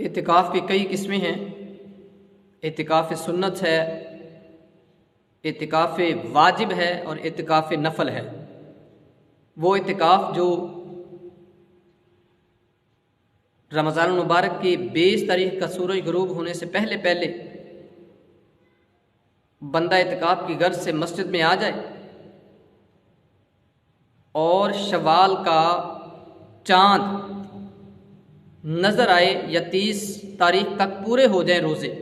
اعتکاف کی کئی قسمیں ہیں۔ اعتکاف سنت ہے، اعتکاف واجب ہے اور اعتکاف نفل ہے۔ وہ اعتکاف جو رمضان المبارک کی 20 تاریخ کا سورج غروب ہونے سے پہلے بندہ اعتکاف کی غرض سے مسجد میں آ جائے اور شوال کا چاند نظر آئے یا 30 تاریخ تک پورے ہو جائیں روزے،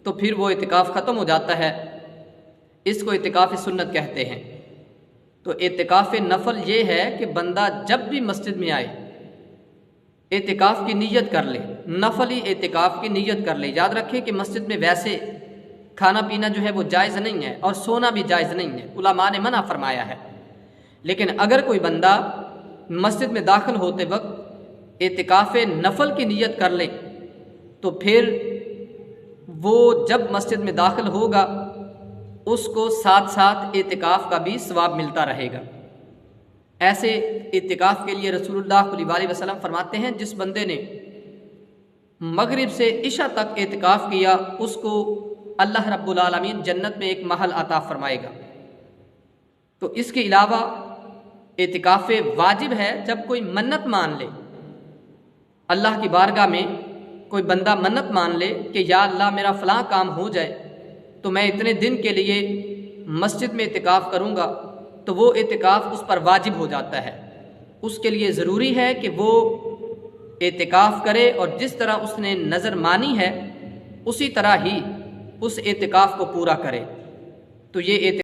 تو پھر وہ اعتکاف ختم ہو جاتا ہے۔ اس کو اعتکاف سنت کہتے ہیں۔ تو اعتکاف نفل یہ ہے کہ بندہ جب بھی مسجد میں آئے اعتکاف کی نیت کر لے، نفلی اعتکاف کی نیت کر لے۔ یاد رکھیں کہ مسجد میں ویسے کھانا پینا جو ہے وہ جائز نہیں ہے اور سونا بھی جائز نہیں ہے، علماء نے منع فرمایا ہے۔ لیکن اگر کوئی بندہ مسجد میں داخل ہوتے وقت اعتکاف نفل کی نیت کر لے تو پھر وہ جب مسجد میں داخل ہوگا اس کو ساتھ ساتھ اعتکاف کا بھی ثواب ملتا رہے گا۔ ایسے اعتکاف کے لیے رسول اللہ صلی اللہ علیہ وسلم فرماتے ہیں جس بندے نے مغرب سے عشاء تک اعتکاف کیا اس کو اللہ رب العالمین جنت میں ایک محل عطا فرمائے گا۔ تو اس کے علاوہ اعتکاف واجب ہے جب کوئی منت مان لے، اللہ کی بارگاہ میں کوئی بندہ منت مان لے کہ یا اللہ میرا فلاں کام ہو جائے تو میں اتنے دن کے لیے مسجد میں اعتکاف کروں گا، تو وہ اعتکاف اس پر واجب ہو جاتا ہے۔ اس کے لیے ضروری ہے کہ وہ اعتکاف کرے اور جس طرح اس نے نظر مانی ہے اسی طرح ہی اس اعتکاف کو پورا کرے۔ تو یہ